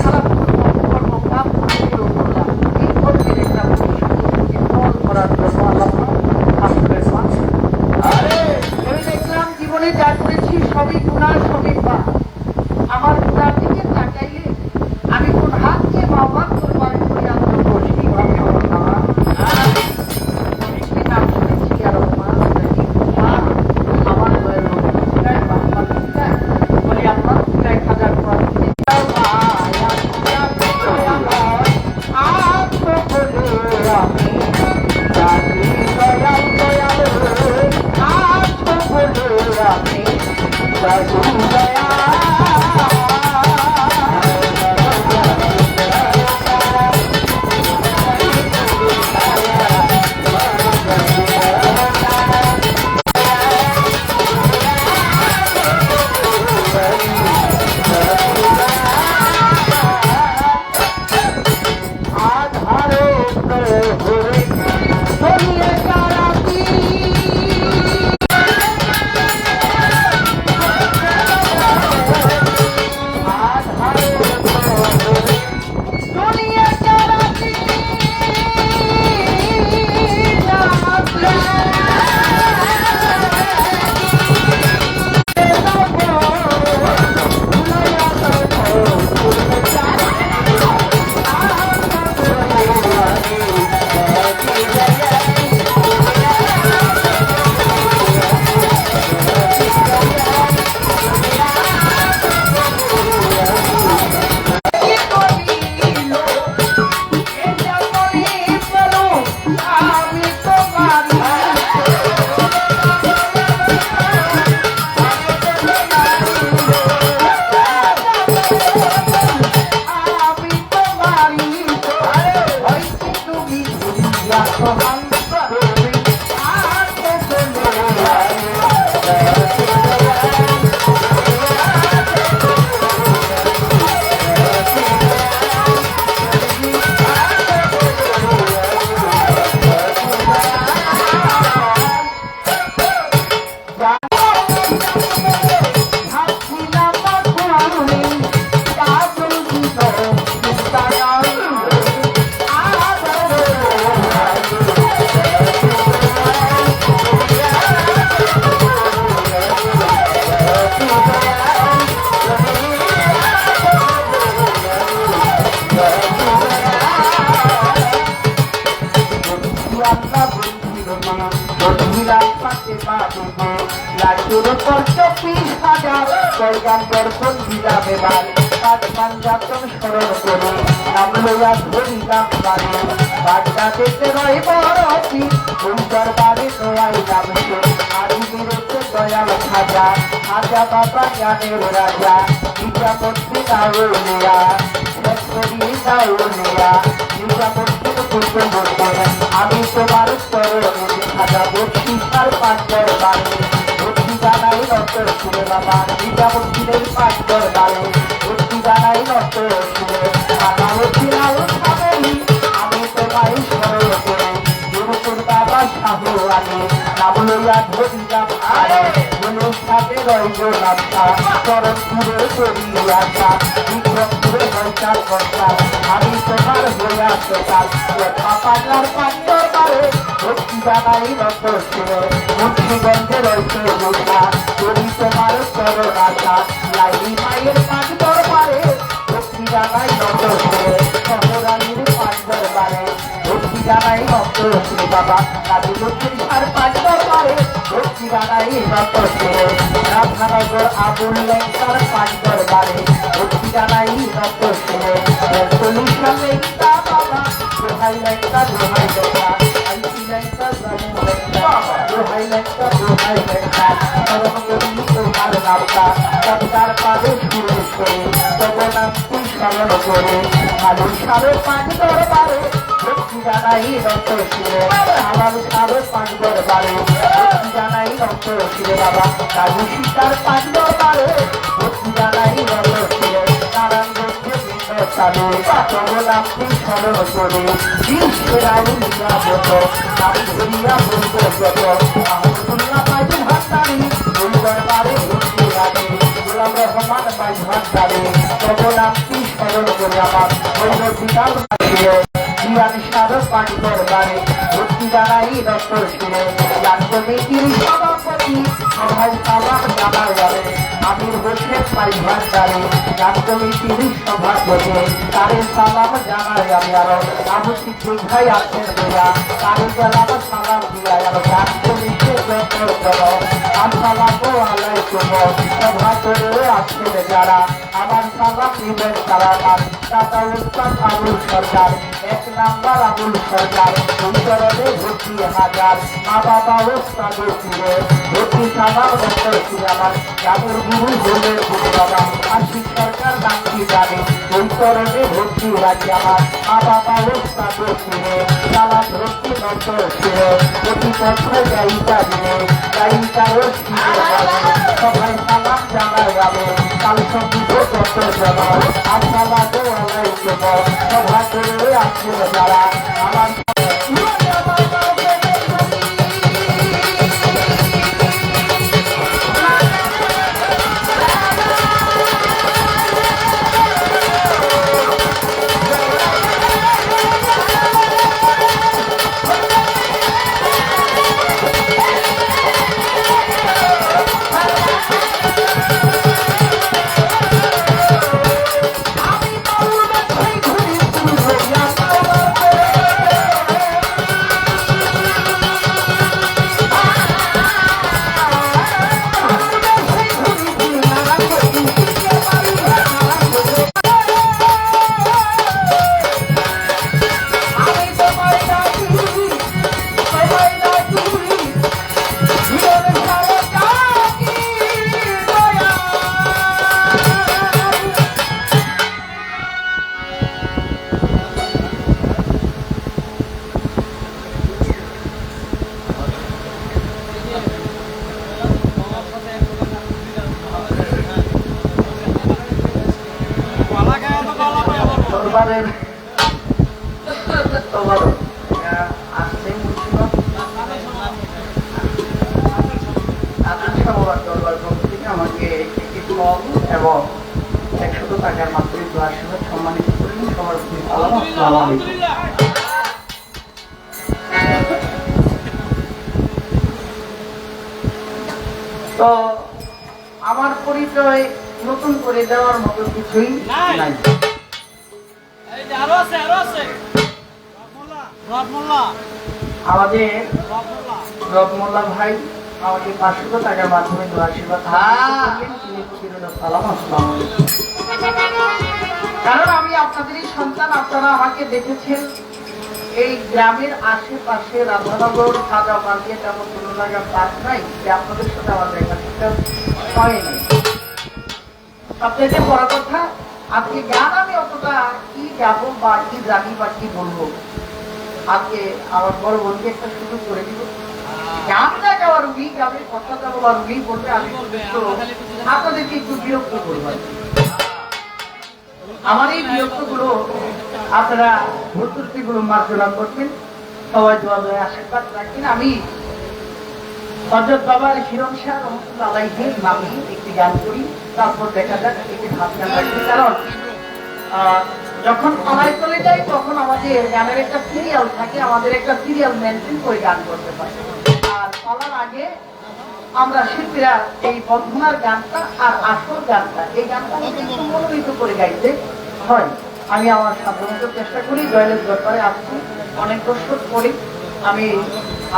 খারাপ কর্ম পাপ করেও করলাম, এই কর্মের একটা ভবিষ্যৎ ফল করার জন্য আল্লাহ আসবেন মা। আরে আমি দেখলাম জীবনে যা করেছি সবই গুনাহ, সবই পাপ। আমার গুনার দিকে তাকাইলে আমি কোন হাত দিয়ে মাওবাদ করবার করি আমার বসি ভাবে নাম শুনেছি আরো মা আমার বলি আপনার 1,000 দর্শন দিলা বেবার পাঁচমান যাতন স্মরণ করে নাম লইয়া ধরিলাম বাড়ি বাচ্চা দেখতে রই বড়ি সুন্দর বাড়ি দয়াইলাম আরু বিরুদ্ধে দয়াল খাজা খাজা বাবা জ্ঞানের রাজা বিদ্যাপতি গাউলিয়া শেষরি গাউলিয়া বিদ্যাপতি করতে বলতে আমি তোমার স্তরে খাজা বসি তার পাঁচের বাড়ি জানাই নষ্ট শুনে বাবা বিদ্যাপতিদের পাঁচর বাড়ি ভর্তি জানাই নষ্ট শুনে আমি তোমায় স্মরণ করে গুরুপুর বাবা সাহু আনে নাম লইয়া ধরিলাম আরে গুরুর সাথে রইল রাস্তা চরণপুরে চড়িয়াছা বিক্রমপুরে বৈশাখ বর্ষা আমি তোমার হইয়া সকাল পাপার পাঁচর বারে ভর্তি জানাই নষ্ট শুনে মুন্সিগঞ্জে রয়েছে লোকা যদি তোমার চরণ আশা লাইনি মায়ের পাঁচ দরবারে ভক্তি জানাই নত শুনে শহরানির পাঁচ দরবারে ভক্তি জানাই নত শুনে বাবা কাজী লক্ষ্মী আর পাঁচ দরবারে ভক্তি জানাই নত শুনে রাধানগর আবুল লেঙ্কার পাঁচ দরবারে ভক্তি জানাই নত শুনে সলিউশন লেঙ্কা বাবা দোহাই লেঙ্কা দোহাই লেঙ্কা আইসি লেঙ্কা জানি লেঙ্কা দোহাই লেঙ্কা দোহাই লেঙ্কা সরমগরি তোমার নামটা সরকার পাবে সুরেশ করে তব নামটি স্মরণ করে আলু সাড়ে পাঁচ দরবারে ভক্তি জানাই রক্ত শিরে আমার সাড়ে পাঁচ দরবারে ভক্তি জানাই রক্ত শিরে বাবা কাজু সীতার পাঁচ দরবারে ভক্তি জানাই রক্ত শিরে নারায়ণগঞ্জে চালু তব নামটি স্মরণ করে বিশ্বের আলু নিরাপদ নাম ধরিয়া বলতে যত আহমদুল্লাহ পাইবেন হাত দরবারে ভক্তি রাখে সালাম রহমান ভাই ভান্ডারে তব নামটি স্মরণ করে আমার হইল বিকাল বিয়ানি সাধক পানি দরবারে ভক্তি জানাই ডক্টর শিরে গান কমিটির সভাপতি সভায় সালাম জানার যাবে আমির হোসেন ভাই ভান্ডারে গান কমিটির সভাপতি তারে সালাম জানার যাবে আরো আবু সিদ্দিক ভাই আছেন ভাইয়া তারে গেলাম সালাম দিয়া আরো গান কমিটির ডক্টর করো আসসালামু আলাইকুম সভা করে আছেন যারা আমার সালাম দিবেন তারা দাদা উস্তাদ আবুল সরকার এক নাম্বার আবুল সরকার উত্তরে ভর্তি হাজার মা বাবা উস্তাদ ছিলেন ভর্তি সালাম ডক্টর ছিল আমার জাদুর গুরু হলেন গুরু বাবা আশিক সরকার নামটি জানে উত্তরে ভর্তি রাখি আমার মা বাবা উস্তাদ ছিলেন সালাম ভর্তি ডক্টর ছিল প্রতি পত্র গায়িকা দিনে গায়িকারও সবাই সালাম জানা যাবে কাল সঙ্গীত ডক্টর জানাও আসসালামু আলাইকুম সভা করে আসছে যারা আমার দরবারের আসছে দরবার থেকে আমাকে একটি কম এবং 100 টাকার মাত্র আশীর্বাদ সম্মানিত করলেন সবার প্রতি সালাম আসসালামু আলাইকুম। তো আমার পরিচয় নতুন করে দেওয়ার মতো কিছুই নাই। আমাদের রবমোল্লা ভাই আমাকে 500 টাকার মাধ্যমে আশীর্বাদ সালাম আসসালামু আলাইকুম। কারণ আমি আপনাদেরই সন্তান, আপনারা আমাকে দেখেছেন এই গ্রামের আশেপাশে রাধানগর সাদা পাল্টিয়ে তেমন কোনো জায়গা পাস নাই যে আপনাদের সাথে আমার দেখা হয় নাই। সবচেয়ে বড় কথা আজকে গান আমি অতটা কি গাবো বা কি জানি বা কি বলবো, আজকে আমার বড় বন্ধু একটা সুযোগ করে দিব। গানটা গাওয়ার উনি গাবে, কথাটা বলার উনি বলবে, আমি আপনাদেরকে একটু বিরক্ত করবো। আমার এই বিরক্ত গুলো আপনারা ভর্তুর্তি গুলো মার্জনা করবেন, সবাই দোয়া দোয়া আশীর্বাদ রাখবেন। আমি হযরত বাবার হিরণ শাহ রহমাতুল্লাহ আলাইহির নামে একটি গান করি, তারপর দেখা যাক একটি ভাত গান রাখি। কারণ যখন পালায় চলে যাই তখন আমাদের গানের একটা সিরিয়াল থাকে, আমাদের একটা সিরিয়াল মেনটেন করে গান করতে পারি। আর পালার আগে আমরা শিল্পীরা এই বন্ধনার গানটা আর আসল গানটা, এই গানটা একটু মনোনীত করে গাইতে হয়। আমি আমার সাধারণত চেষ্টা করি, জয়লের ব্যাপারে আসছি অনেক বছর করি। আমি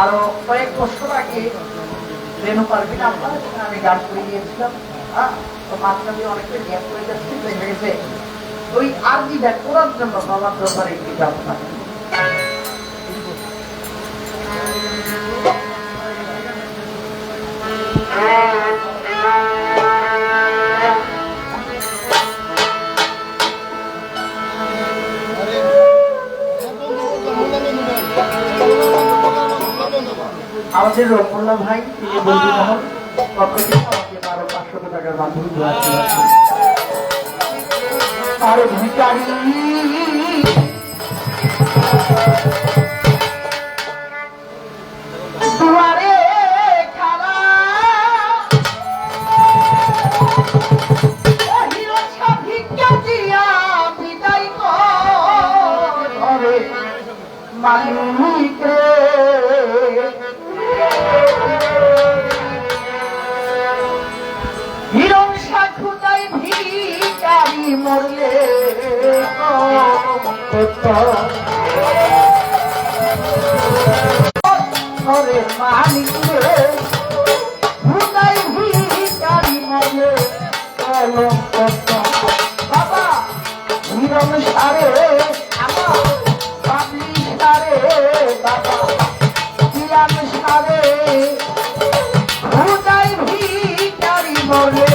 আরো কয়েক বছর আগে রেণু পারভিন আপনার আমি গান করে গিয়েছিলাম। তো মাঝখান দিয়ে অনেকটা গ্যাপ করে যাচ্ছি, দেখে গেছে ওই আরজিটা করার জন্য বাবার ব্যাপারে একটি গান থাকে। আমাদের রবমোল্লা ভাই তিনি বন্ধু মহল পক্ষ থেকে আমাকে 500 টাকার মাধ্যমে দোয়া করেছেন। আর ভিখারি দুয়ারে খাড়া মালিক রে হিরণ সাক্ষুতাই ভিখারি মরলে মালিক রে হুদাই ভিখারি মরলে বাবা হিরণ সারে আমার বাবলি সারে বাবা জিয়ান সারে হুদাই ভিখারি মরলে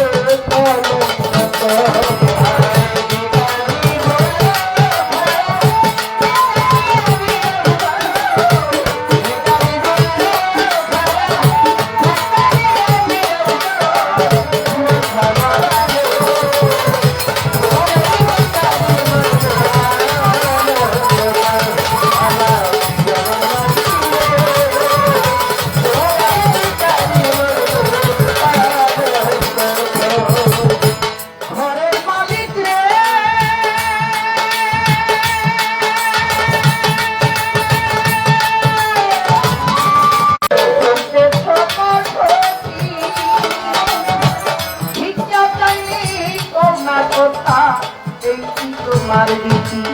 তোমার দিদি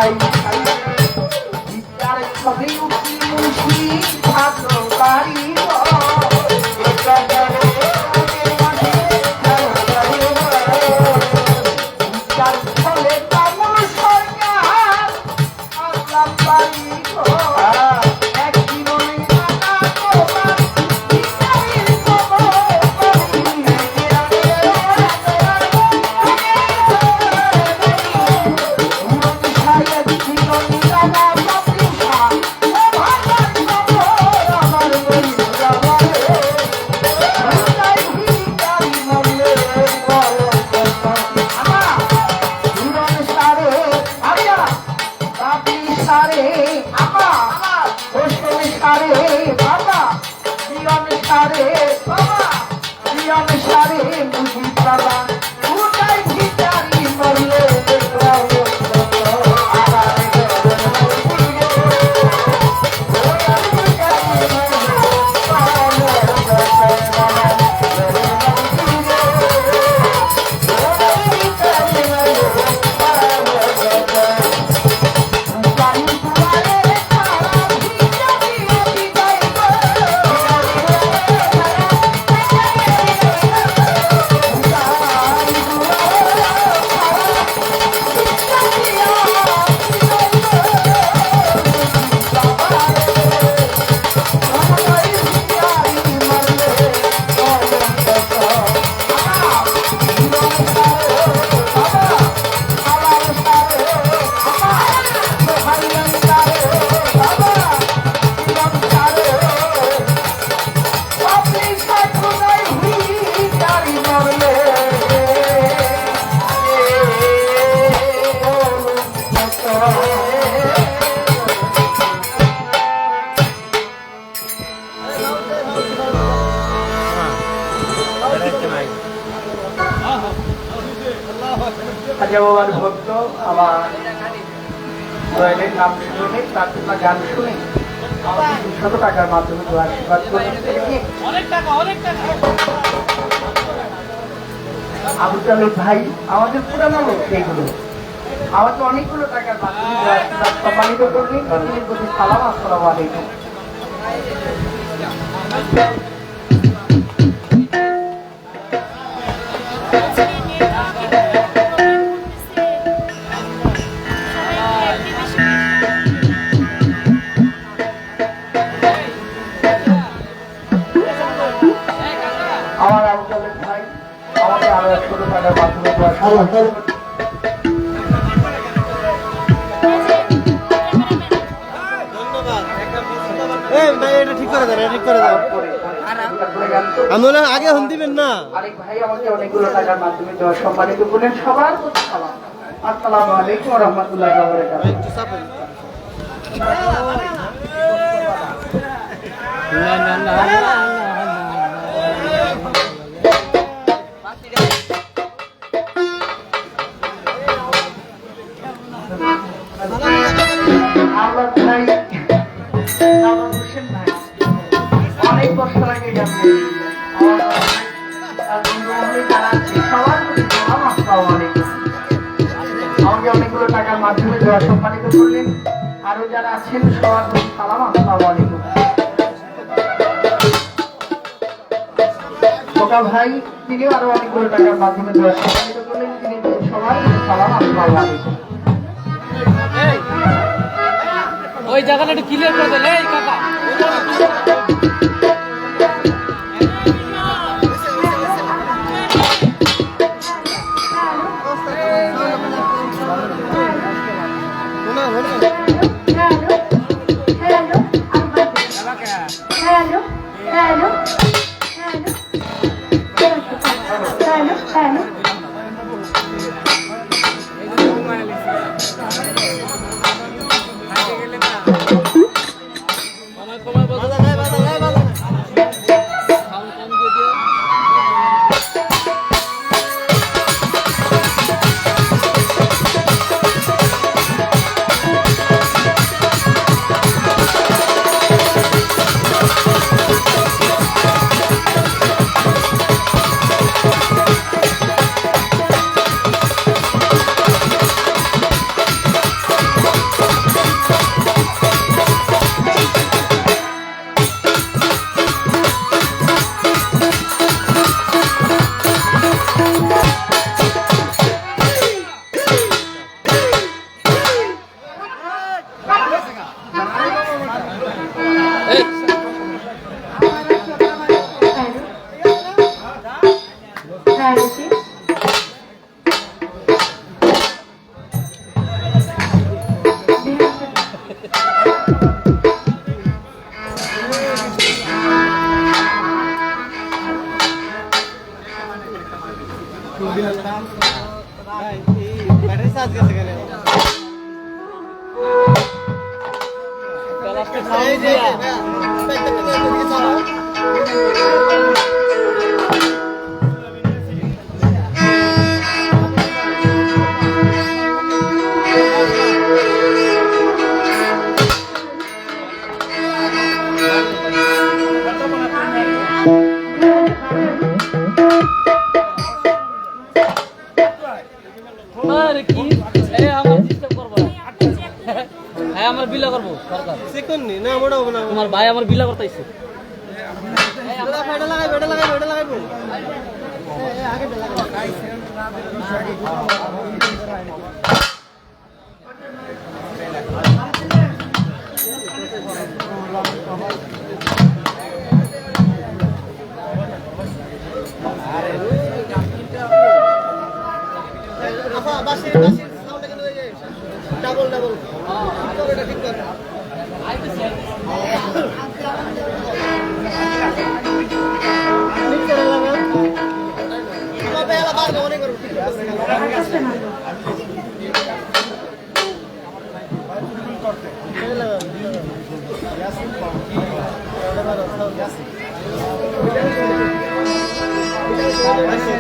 ভাই বিচার ছবি উঠি মুশি থাকলো বাড়ি আমার ভক্ত আমার দয়ালের নাম শুনে প্রার্থনা গান শুনে 200 টাকার মাধ্যমে তো আশীর্বাদ আবু তালেব ভাই আমাদের পুরানো লোক সেইগুলো আমাকে অনেকগুলো টাকার মাধ্যমে আশীর্বাদ সম্মানিত করলেন প্রতি সালাম আসসালামু আলাইকুম। আমার আবু তালেব ভাই আমাকে আরো 100 টাকার মাধ্যমে আগে হন দিবেন না আরেক ভাই আমাকে অনেকগুলো টাকার মাধ্যমে দেওয়া সম্মানিত করলেন সবার প্রতি সালাম আসসালামু আলাইকুম ওয়া রাহমাতুল্লাহি ওয়া বারাকাতুহু। অনেক বছর আগে আমাকে অনেকগুলো টাকার মাধ্যমে দেওয়া সম্মানিত করলেন আরো যারা আছেন সবার প্রতি সালাম আসসালামু আলাইকুম। খোকা ভাই তিনিও আরো অনেকগুলো টাকার মাধ্যমে দেওয়া সম্মানিত করলেন তিনি সবার সালাম আসসালামু আলাইকুম। ওই জায়গাটা একটু ক্লিয়ার করে দেন এই কাকা ব্যাটারি চার্জ গেছে কেন এই যে আরে কি এ আমার ডিস্টার্ব করবো না হ্যাঁ আমার বিলা করবো সরকার সেকন্ড নি না মোটা হবে না তোমার ভাই আমার বিলা করতেছে বেটা লাগাইবো আগে বাসির সাউন্ড কেন হয়ে যায় ডাবল তো এটা ঠিক করে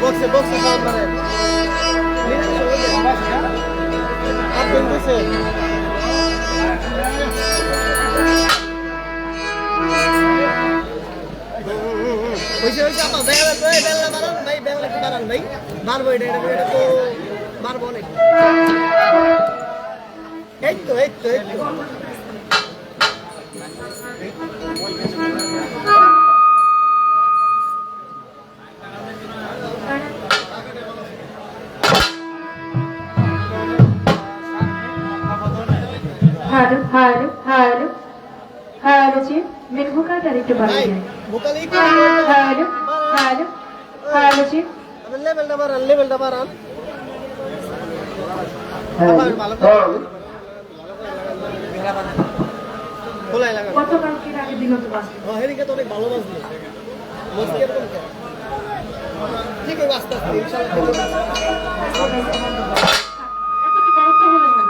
বক্সে সাউন্ড মানে আপনি কইছে কইছে আপা বেলা বানান ভাই বেলা কি বানান ভাই মারবো এটা তো মারবো অনেক এই তো हेलो जी मेरे भूखा डायरेक्ट बात है ভোকালি हेलो जी লেভেলটা বাড়ান ভালো খোলাই লাগা কত কালকে আগে দিন তো বাস হেরিকে তো অনেক ভালো বাজলো মস্তি এরকম ঠিক আছে আস্তে আস্তে ইনশাআল্লাহ এত কি দায়িত্ব হলো না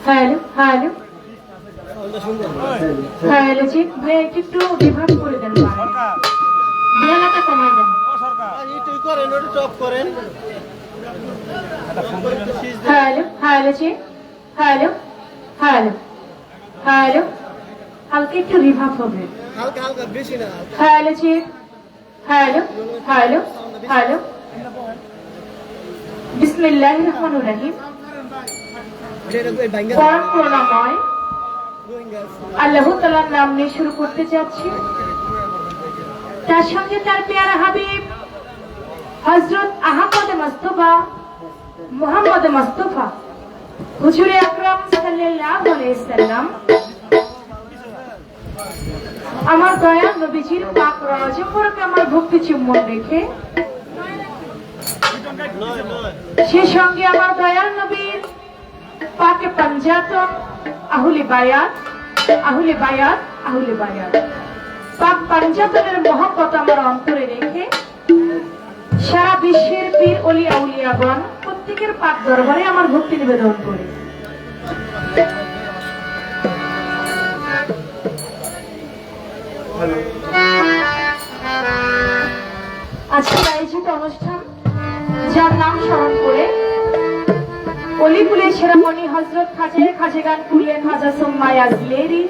হ্যালো হ্যালো হ্যালো জি ভাই একটু বিভাগ করে দেন বেলাটা কমাই দেন হ্যালো হ্যালো জি হ্যালো হ্যালো হ্যালো হালকা একটু রিভাব হবে হালকা হালকা বেশি না হ্যালো জি হ্যালো হ্যালো হ্যালো বিসমিল্লাহির রহমানির রহিম পরম করুণাময় আল্লাহ তাআলার নাম নিয়ে শুরু করতে যাচ্ছি তার সঙ্গে তার পেয়ারা হাবিব হযরত আহমদ মুস্তাফা মুহাম্মদ মুস্তাফা হুজুরে আকরাম সাল্লাল্লাহু আলাইহি সাল্লাম আমার দয়াল নবীজির পাক রওজা মুবারকে আমার ভক্তি চুম্বন রেখে সেই সঙ্গে আমার দয়াল নবীর পাকে পাঞ্জাতন আহুলি বায়াত আহুলি বায়াত আহুলি বায়াত পাক পাঞ্জাতনের মহব্বত আমার অন্তরে রেখে সারা বিশ্বের পীর ওলি আউলিয়াগণ প্রত্যেকের পাক দরবারে আমার ভক্তি নিবেদন করে আজকের আয়োজিত অনুষ্ঠান যার নাম স্মরণ করে অলিপুলের সেরামণি হযরত খাজেগান কুলিয়ে খাজা সুম্মাই আজলেরি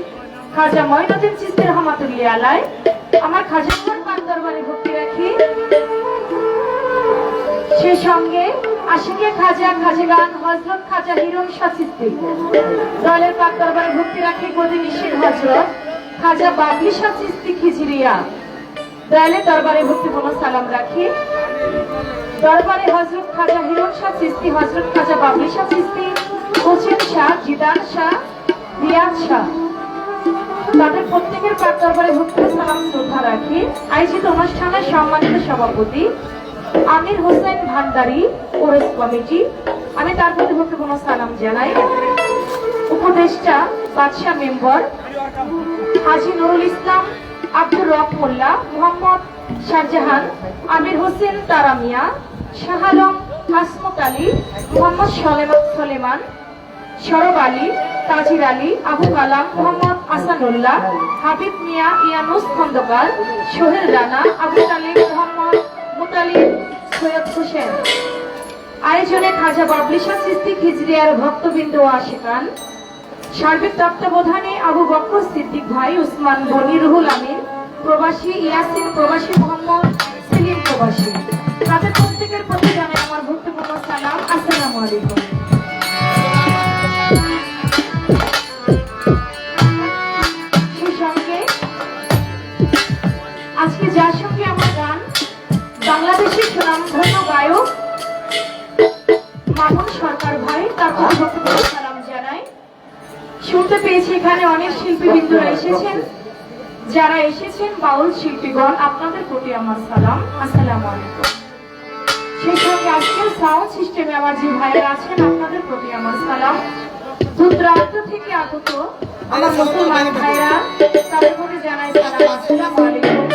খাজা মঈনুদ্দিন চিশতি রহমাতুল্লাহ আলাইহি আমার খাজার পাক দরবারে ভক্তি রাখি সেই সঙ্গে আশিকে খাজেগান হযরত খাজা হিরণ শাহ চিশতি দলের পাক দরবারে ভক্তি রাখি গদি নিশির হযরত খাজা বাবলি শাহ চিশতি খিজরিয়া দয়ালে দরবারে ভক্তিপূর্ণ সালাম রাখি দরবারে হযরত খাজা হিরণ শাহ চিশতি হযরত খাজা বাবলি শাহ চিশতি হোসেন শাহ জিদান শাহ রিয়াজ শাহ তাদের প্রত্যেকের পাক দরবারে ভক্তিপূর্ণ সালাম শ্রদ্ধা রাখি আয়োজিত অনুষ্ঠানের সম্মানিত সভাপতি আমির হোসেন ভান্ডারী ওরেস কমিটি আমি তার প্রতি ভক্তিপূর্ণ সালাম জানাই উপদেষ্টা বাদশাহ মেম্বার হাজী নুরুল ইসলাম আব্দুর রব মোল্লা মোহাম্মদ শাহজাহান আমির হোসেন তারামিয়া শাহ আলম হাসমত আলী মোহাম্মদ সলেমান সরব আলী তাজির আলী আবু কালাম মোহাম্মদ আসানুল্লাহ হাবিব মিয়া ইয়ানুস খন্দকার সোহেল রানা আবু তালিব মোহাম্মদ মুতালিব সৈয়দ হোসেন আয়োজনে খাজা বাবলি শাহ চিশতি খিজরিয়ার ভক্তবৃন্দ ও আশিকান সার্বিক তত্ত্বাবধানে আবু বকর সিদ্দিক ভাই উসমান বনি রুহুল আমিন প্রবাসী ইয়াসিন প্রবাসী মোহাম্মদ সেলিম প্রবাসী তাদের প্রত্যেকের প্রতি জানাই আমার ভক্তিপূর্ণ সালাম আসসালামু আলাইকুম সেই সঙ্গে আজকে যার সঙ্গে আমার গান বাংলাদেশের সুনামধন্য গায়ক মামুন সরকার ভাই তার প্রতি ভক্তিপূর্ণ সালাম জানাই শুনতে পেয়েছি এখানে অনেক শিল্পীবৃন্দরা এসেছেন যারা এসেছেন বাউল শিল্পীগণ আপনাদের প্রতি আমার সালাম আসসালামু আলাইকুম সেই সঙ্গে আজকের সাউন্ড সিস্টেমে আমার যে ভাইয়েরা আছেন আপনাদের প্রতি আমার সালাম দূরদূরান্ত থেকে আগত আমার মুসলমান ভাইরা তাদের প্রতি জানাই সালাম আসসালামু আলাইকুম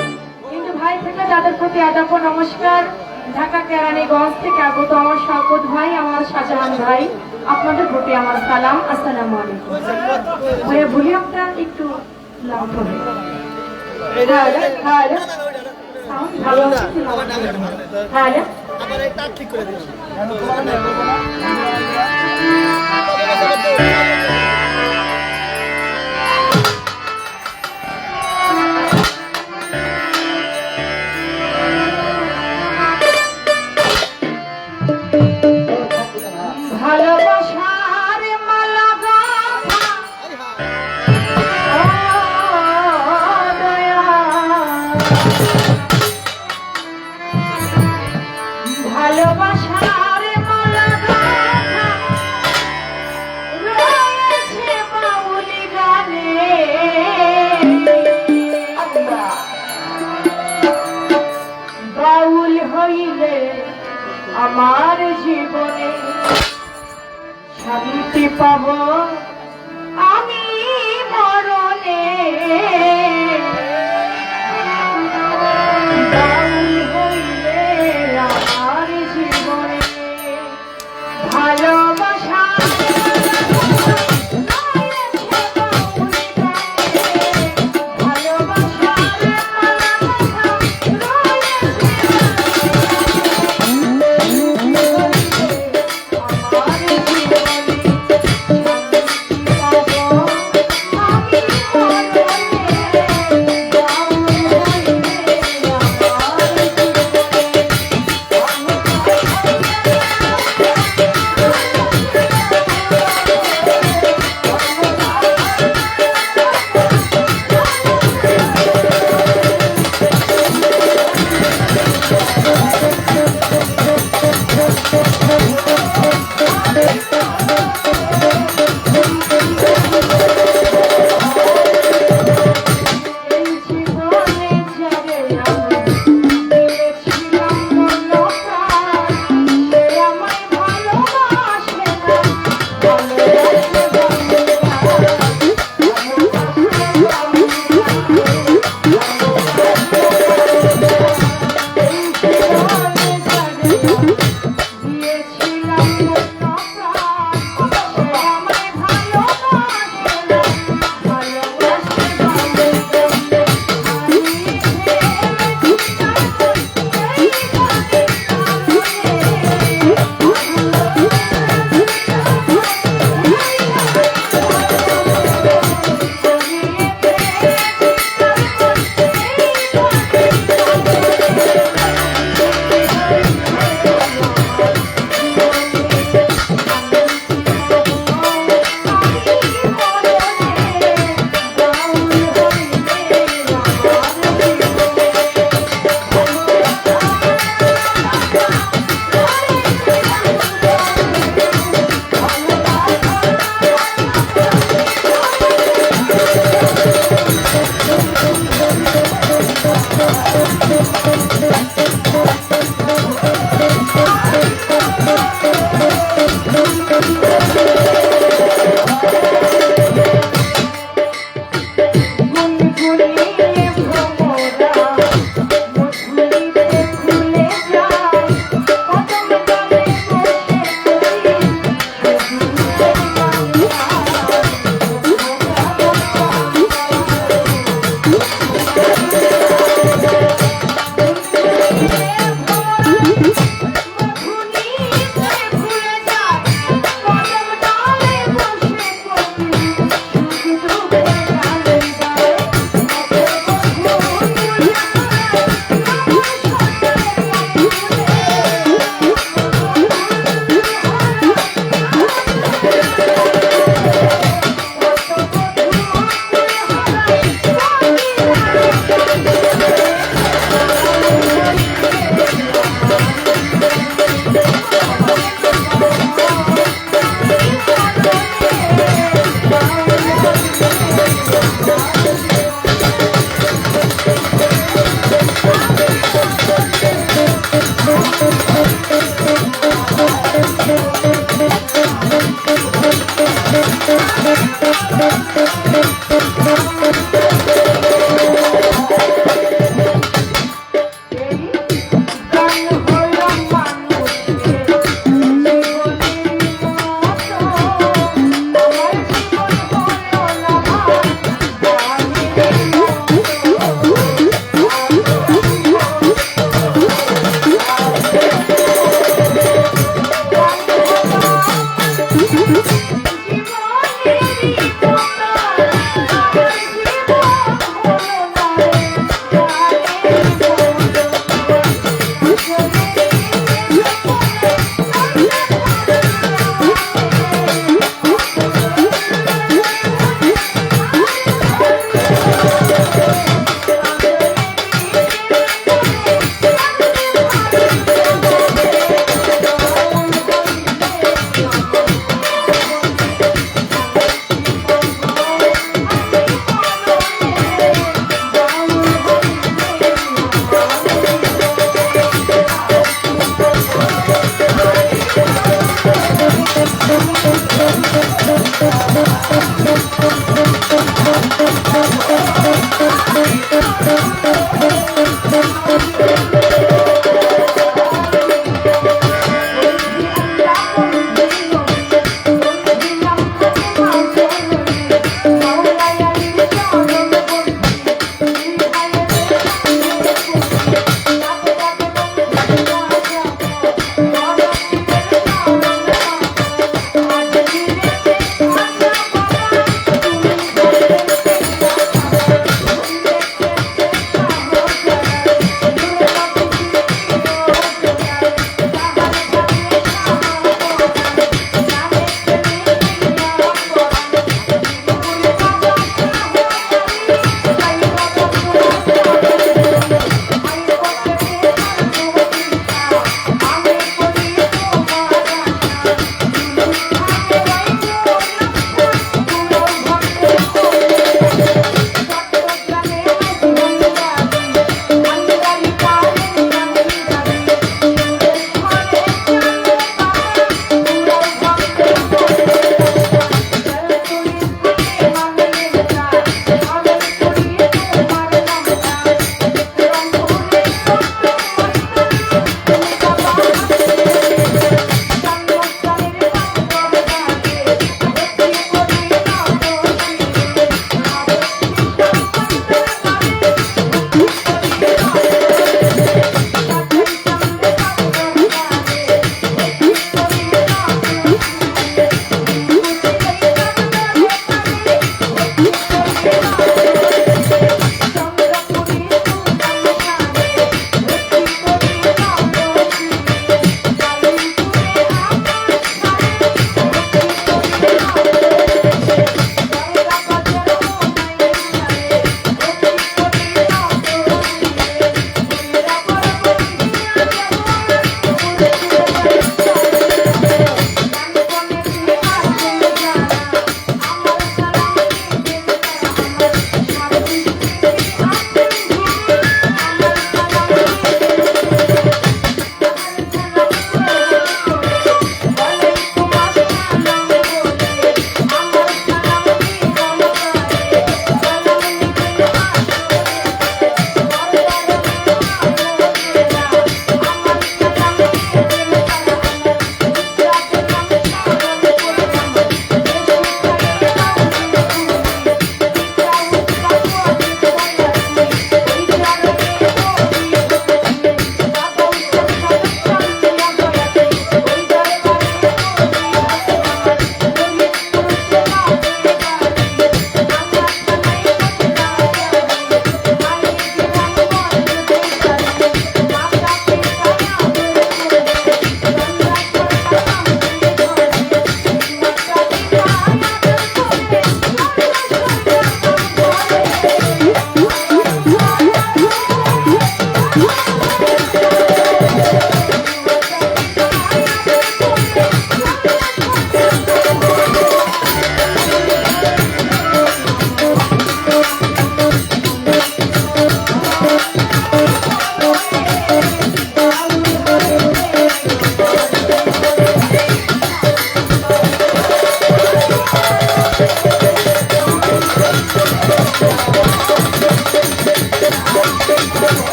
হিন্দু ভাই থেকে তাদের প্রতি আদাব ও নমস্কার ঢাকা কেরানীগঞ্জ থেকে আগত আমার শওকত ভাই আমার শাহজাহান ভাই আপনাদের প্রতি আমার সালাম আসসালামু আলাইকুম ভাইয়া ভলিউমটা একটু লাউড হবে হ্যালো ভালো হ্যালো আমার এই তার ঠিক করে দিন ভালোবাসার মালা গাঁথা ভালোবাসার মালা গাঁথা রয়েছে বাউলি গানে বাউল হইলে আমার জীবনে শান্তি পাব আমি মরণে বাউল হইলে আমার জীবনে ভালোবাসা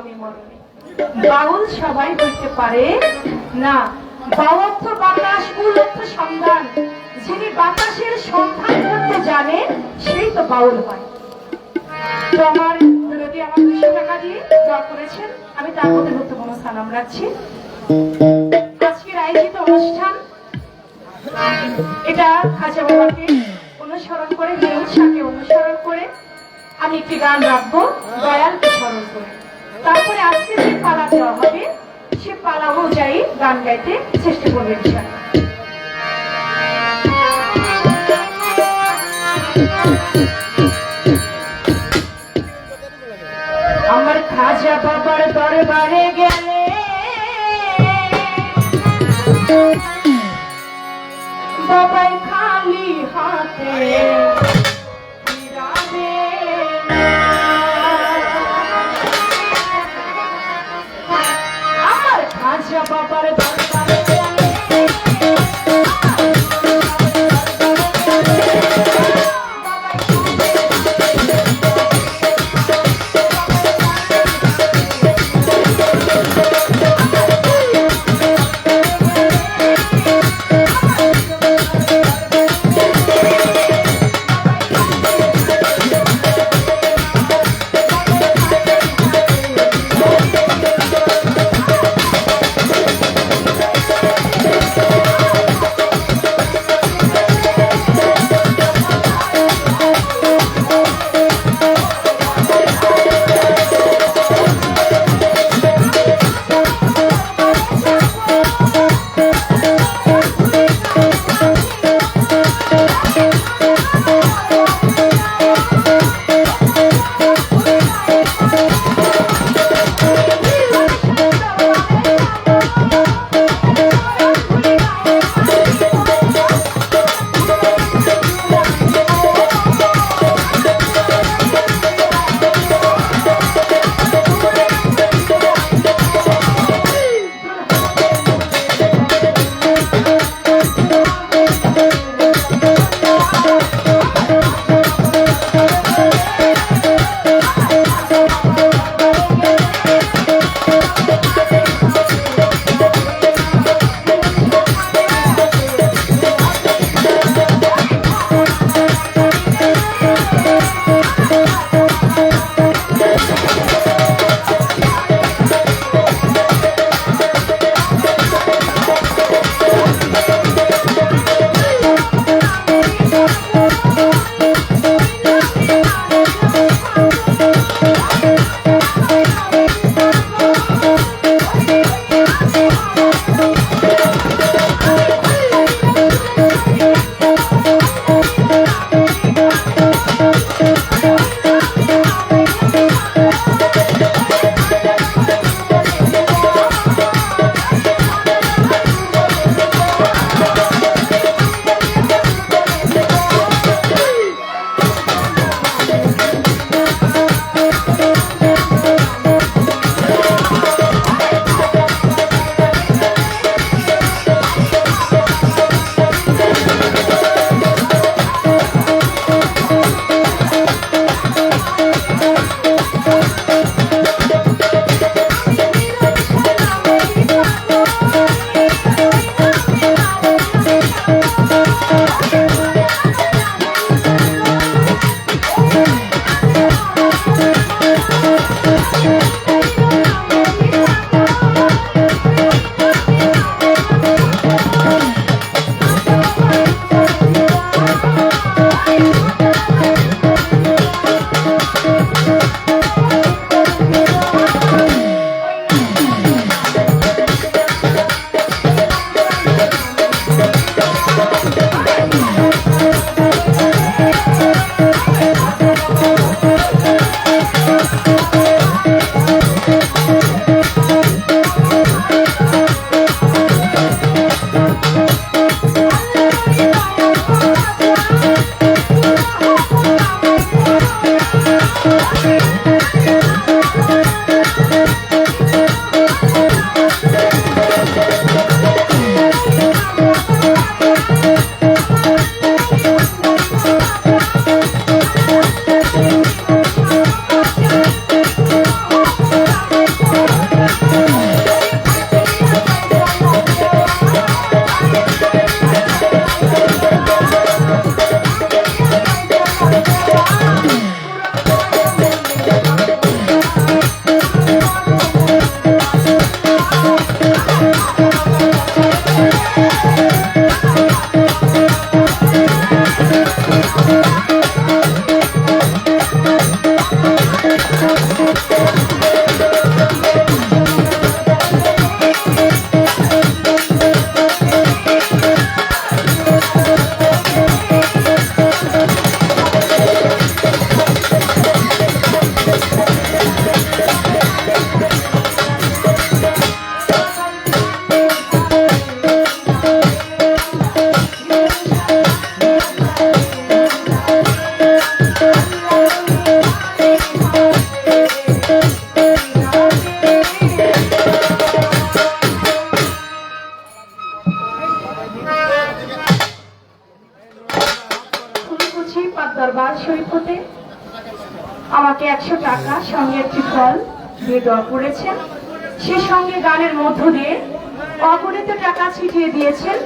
আমি মরণে। বাউল সবাই হইতে পারে না। বাউ অর্থ বাতাস, উল অর্থ সন্ধান। যিনি বাতাসের সন্ধান করতে জানে সেই তো বাউল হয়। তো আমার যদি আমার 200 টাকা দিয়ে দোয়া করেছেন, আমি তার মধ্যে গুরুত্বপূর্ণ স্থান রাখছি। আজকের আয়োজিত অনুষ্ঠান এটা খাজা বাবাকে অনুসরণ করে, হিরোজ শাহকে অনুসরণ করে আমি একটি গান রাখবো দয়ালকে স্মরণ করে। তারপরে আজকে যে পালা দেওয়া হবে সে পালা অনুযায়ী গান গাইতে চেষ্টা করবেন ইনশাআল্লাহ। আমার খাজা বাবার দরবারে গেলে বাবাই খালি হাতে ফিরাবে না। আমার খাজা বাবার দরবারে গেলে 100 টাকা সঙ্গে একটি ফল দিয়ে দোয়া করেছেন। সে সঙ্গে গানের মধ্য দিয়ে অগণিত টাকা ছিটিয়ে দিয়েছেন।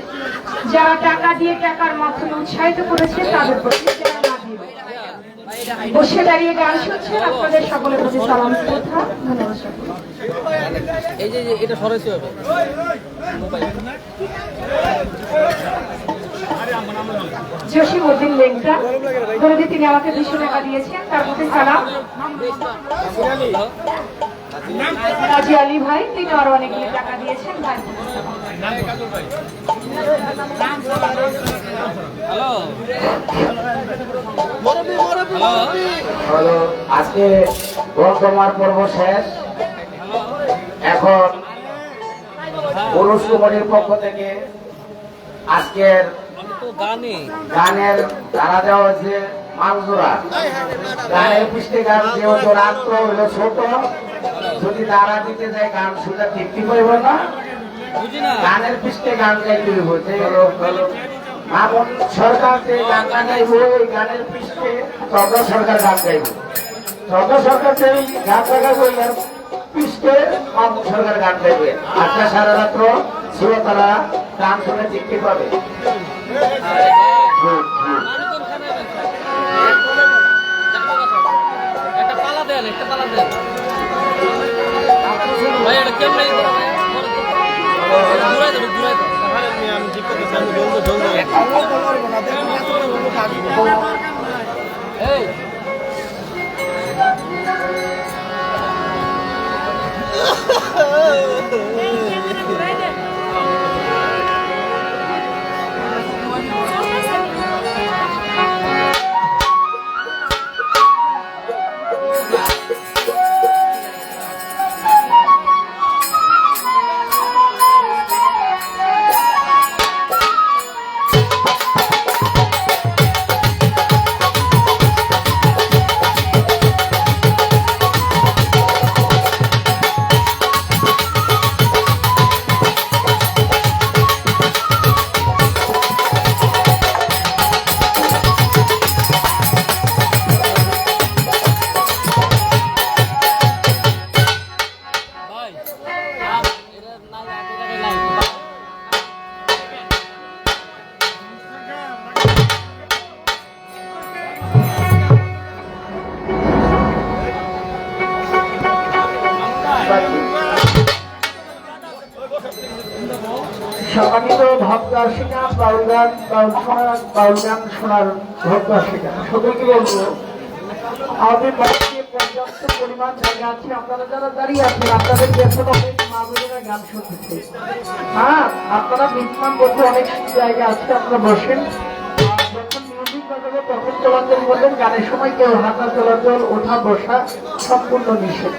যারা টাকা দিয়ে টাকার মাধ্যমে উৎসাহিত করেছে তাদের প্রতি, যারা না দিয়ে বসে দাঁড়িয়ে গান শুনছেন, আপনাদের সকলের প্রতি সালাম শ্রদ্ধা, ধন্যবাদ। এই যে এটা সরাসরি হবে জসিমউদ্দিন লেংটা ধরে তিনি আমাকে 200 টাকা দিয়েছেন, তার প্রতি সালাম। রাজি আলী ভাই তিনি আরো অনেকগুলো টাকা দিয়েছেন, ভাই হ্যালো হলো আজকে বর্তমান পর্ব শেষ। এখন পুরুষ কুমারীর পক্ষ থেকে আজকের তো গানে গানের ধারা দেওয়া হয়েছে মালজোড়া। গানের পৃষ্ঠে গান যেহেতু রাত্র হইল ছোট, যদি তারা দিতে যায় গান শুনে তৃপ্তি পাইব না, বুঝি না গানের পৃষ্ঠে গান গাইতে হইব। যে হলো মামুন সরকার যে গানটা গাইব, ওই গানের পৃষ্ঠে চন্দ্র সরকার গান গাইব। চন্দ্র সরকার যে গানটা গাইব, এর পৃষ্ঠে মামুন সরকার গান গাইবে। আজকে সারা রাত্র শ্রোতারা গান শুনে তৃপ্তি পাবে। একটা পালা দেন, একটা পালা দেন ভাই। এটা কেমন ঘুরাই দেবো, ঘুরাই দেবো। এই সম্মানিত ভক্তার্শিকা, বাউল গান শোনার ভক্তার্শিকা সকলকে বলবো, আমাদের বাড়িতে পর্যাপ্ত পরিমাণ জায়গা আছে। আপনারা যারা দাঁড়িয়ে আছেন, আপনাদের এখনো মা বোনেরা গান শুনতেছে। হ্যাঁ, আপনারা বিশ্রাম করতে অনেক জায়গা আছে, আপনারা বসেন। যখন মিউজিক বাজাবে তখন চলাচল করবেন। গানের সময় কেউ হাঁটা চলাচল, ওঠা বসা সম্পূর্ণ নিষেধ।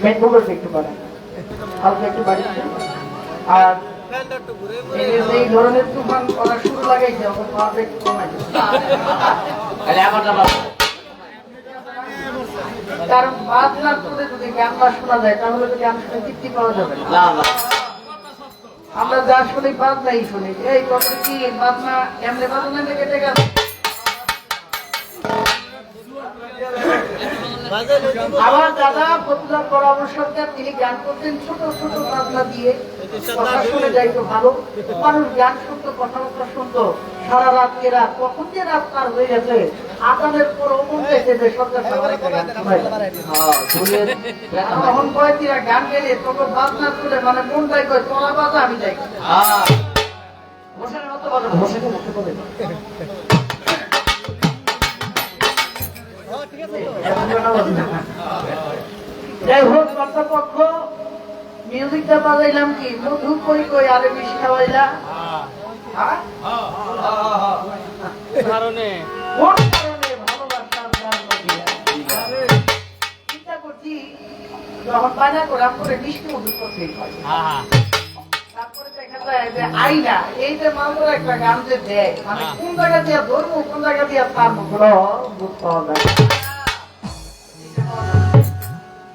মেনগুলো দেখতে পারেন হালকা একটু বাড়িতে আর এই ধরনের তুফান করা শুরু লাগাইছে এখন পাওয়াটা একটু কমাই কারণ বাজনার করে যদি গান না শোনা যায় তাহলে তো গান শুনে তৃপ্তি পাওয়া যাবে না আমরা যা শুনি বাজনাই শুনি এই কথা কি বাজনা এমনি বাজনা থেকে কেটে গেল আমার দাদা ফতুল্লাহ পরামর্শ তিনি গান করতেন ছোট ছোট বাজনা দিয়ে কথা শুনে যাইতো ভালো মানুষ গান শুনতো কথাবার্তা শুনতো সারা রাত কে রাত কখন যে রাত পার হয়ে গেছে আদানের পর মন চাইছে যে সরকার তখন কয়েকদিন গান গেলে তোকে বাজনা শুনে মানে মন যাই কয় তোরা বাজা আমি যাই হোসেনের মতো বাজা হোসেনের মতো বলে যাই হোক কর্তৃপক্ষ মিউজিকটা বাজাইলাম কি মধু কই কই আরে বিষ খাওয়াইলা চিন্তা করছি যখন বাজা করাম করে মিষ্টি মধু করতেই হয় তারপরে দেখা যায় যে আইনা এই যে মামুর একটা গান যে দেয় মানে কোন জায়গা দিয়ে ধর্ম কোন জায়গা দিয়ে তার মুখগুলো বুঝ পাওয়া যায়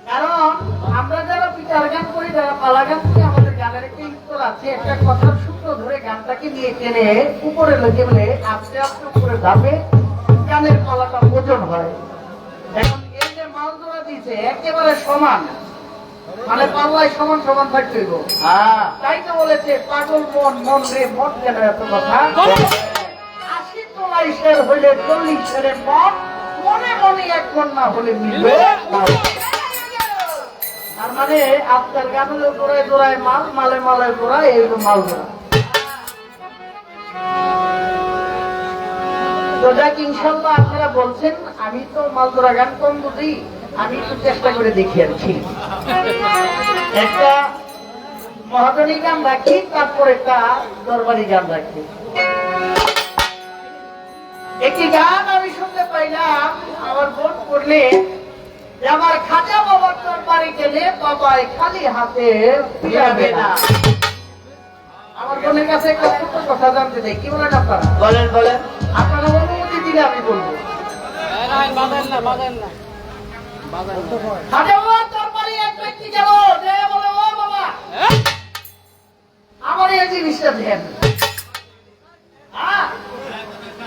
কারণ আমরা যারা পিটার গান করি যারা পালা গান করি আমাদের গানের একটা উত্তর আছে একটা কথার সূত্র ধরে গানটাকে নিয়ে টেনে উপরে লেগে বলে আস্তে আস্তে উপরে যাবে গানের পালাটা ওজন হয় এখন এই যে মাল ধরা দিয়েছে একেবারে সমান মানে পাল্লায় সমান সমান থাকতে হইব তাই তো বলেছে পাগল মন মন রে মন কেন এত কথা 80 তোলাই শের হইলে 40 শেরের মন মনে মনে এক মন না হলে মিলবে তার মানে আপনার গানের গোড়ায় গোড়ায় মাল মালে মালে গোড়ায় এই মাল গোড়া তো যাক ইনশাল্লাহ আপনারা বলছেন আমি তো মালদোরা গান কম বুঝি আমি একটু চেষ্টা করে দেখি আছি একটা মহাজনী গান রাখি তারপর একটা দরবারি গান রাখি একটি গান আমি শুনতে পাইলাম আমার বোন করলে আমার খাজা বাবার দরবারে গেলে বাবায় খালি হাতে ফিরাবে না আমার বোনের কাছে একটা ছোট্ট কথা জানতে চাই কি বলেন আপনারা বলেন বলেন আপনারা অনুমতি দিলে আমি বলবো খাজা বাবার দরবারে এক ব্যক্তি গেল যে বলে ও বাবা আমার এই জিনিসটা দেন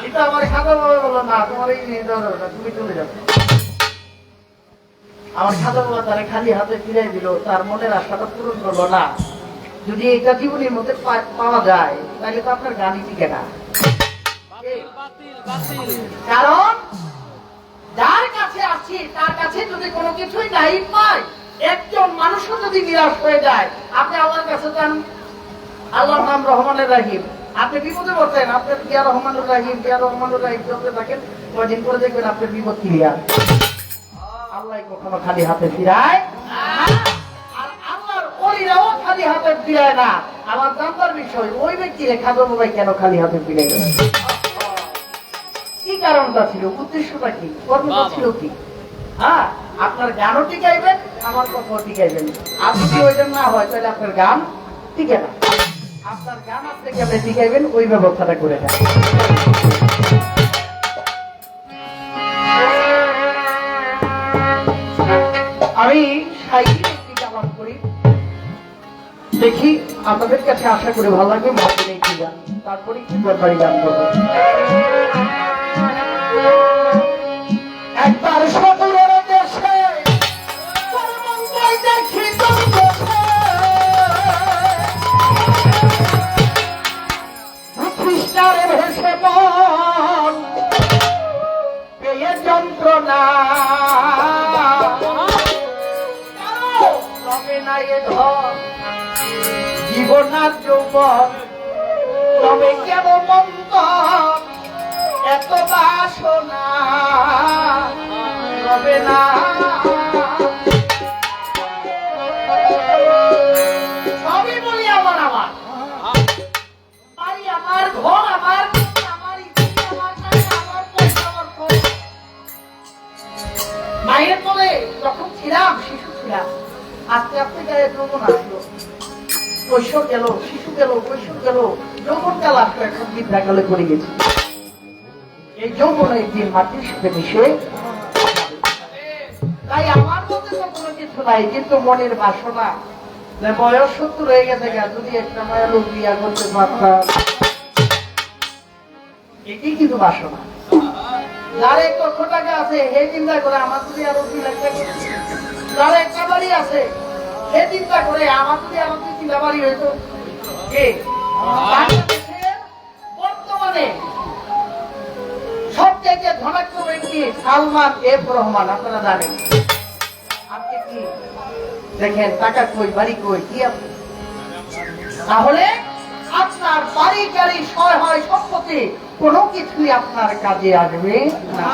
এটা আমার খাজা বাবা বললো না তোমার এই নিয়ে দেওয়া যাবে না তুমি চলে যাবে আমার খাজা বাবা তারা খালি হাতে ফিরাই দিল তার মনের আশাটা পূরণ করলো না যদি এটা জীবনের মধ্যে পাওয়া যায় তাহলে তো আপনার গানই টিকে না কারণ যার কাছে আছি তার কাছে যদি কোনো কিছুই নাই পাই একজন মানুষও যদি নিরাশ হয়ে যায় আপনি আল্লাহর কাছে যান আল্লাহর নাম রহমানের রাহিম আপনি বিপদে পড়ছেন আপনার কিয়া রহমানুর রাহিম চলতে থাকেন কয়দিন করে দেখবেন আপনার বিপদ ক্লিয়ার আল্লাহ কখনো খালি হাতে ফিরায় আর আল্লাহর ওলিরাও খালি হাতে ফিরায় না আমার জানবার বিষয় ওই ব্যক্তিরে খাজা বাবাই কেন খালি হাতে ফিরাই না কি কারণটা ছিল উদ্দেশ্যটা কি কর্মটা ছিল কি আপনার গানও টিকাইবেন আমার কথাও টিকাইবেন আর যদি ওইটা না হয় তাহলে আপনার গান টিকে না আপনার গান আপনি কেমন টিকাইবেন ওই ব্যবস্থাটা করে দেন আমি সাহিত্যিক একটি গান করি দেখি আপনাদের কাছে আশা করি ভালো লাগবে মাঝে একটি গান তারপরে কি দরবারি গান করবো একবার সকলের দেশে দেখি কৃষ্ণারে ভেসে মন পেয়ে যন্ত্রণা তবে না এ ধন জীবনার যৌবন তবে কেমন মন্দ এত বাসনা তবে না সবই বলি আমার আমার বাড়ি আমার ঘর আমার আমার আস্তে আস্তে গায়ে যৌবন আসলো, কৈশোর গেল, শিশু গেল, কৈশোর গেল, যৌবনকাল আসলো, এখন বৃদ্ধাকালে পড়ে গেছে। এই যৌবন একদিন মাটির সাথে মিশে, তাই আমার মধ্যে তো কোনো কিছু নাই, কিন্তু মনের বাসনা যে বয়স 70 হয়ে গেছে, যদি একটা মায়ের লোক বিয়া করতে পারতাম, এটি কিন্তু বাসনা। যার 1 লক্ষ টাকা আছে হে চিন্তা করে আমার যদি আরো 2 লাখ টাকা, যার একটা বাড়ি আছে সে চিন্তা করে আমার যদি আরো 2-3টা বাড়ি হইতো। কে বাংলাদেশের বর্তমানে সবচেয়ে ধনাঢ্য ব্যক্তি সালমান এফ রহমান, আপনারা জানেন। আপনি কি দেখেন টাকা কই, বাড়ি কই, কি আছে? তাহলে আপনার বাড়ি গাড়ি সয় হয় সম্পত্তি কোনো কিছুই আপনার কাজে আসবে না।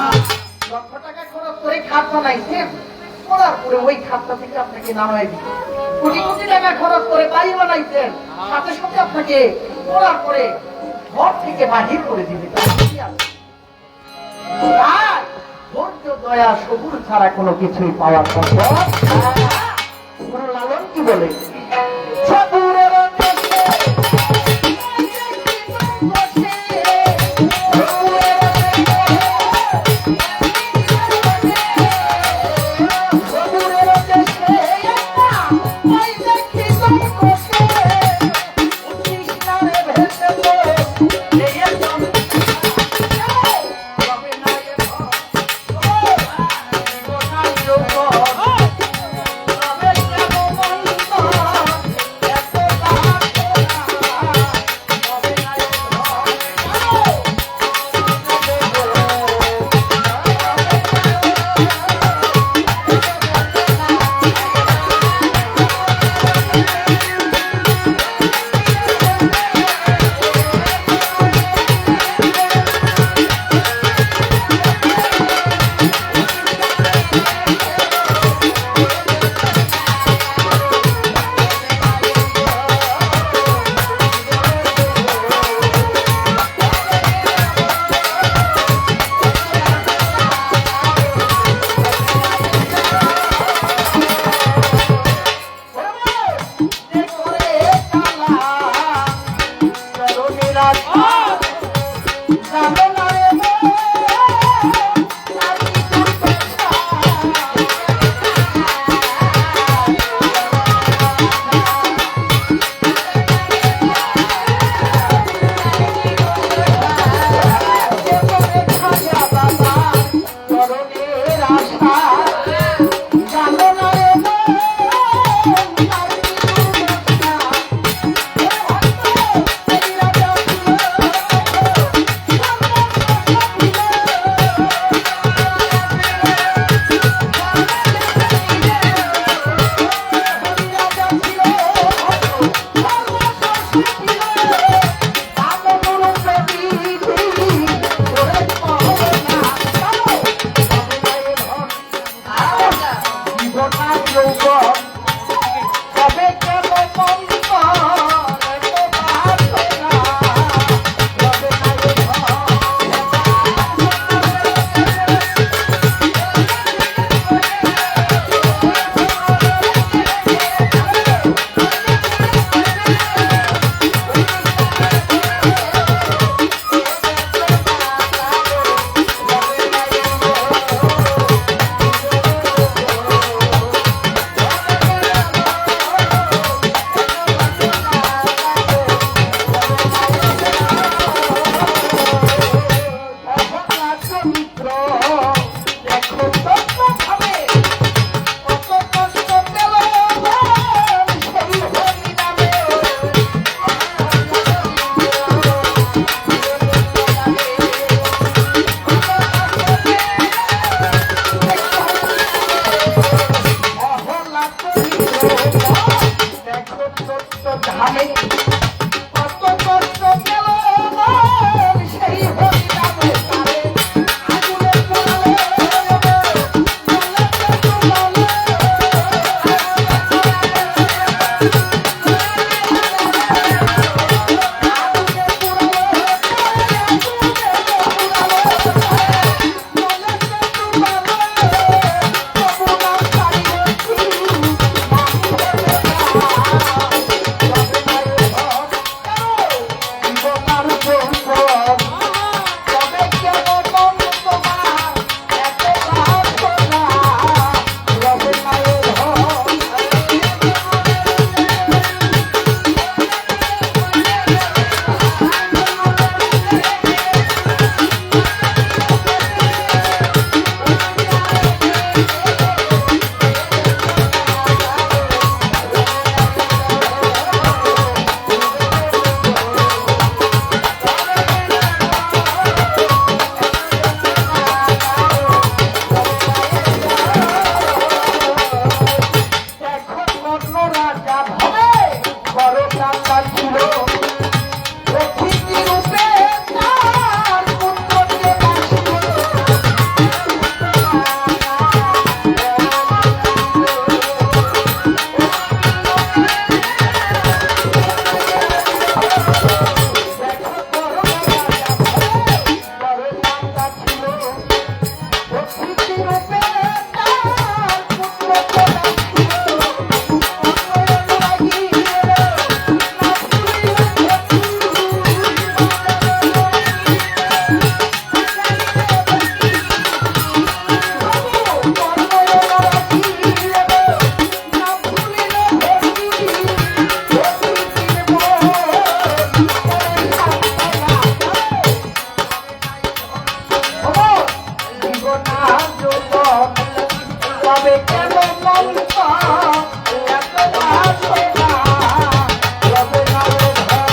লক্ষ টাকা খরচ করে খাত বানাইছেন, করার পরে ওই খাতটা থেকে আপনাকে নামাই দিবে। কোটি কোটি টাকা খরচ করে বাড়ি বানাইছেন, সাথে সাথে আপনাকে করার পরে ঘর থেকে বাহির করে দিবে। তাই ধৈর্য, দয়া, সবুর ছাড়া কোনো কিছুই পাওয়ার সম্ভব না। গুরু লালন কি বলে? সবুরের যৌবন তবে কেন মন এত ভাসে না তবে না রে ধন।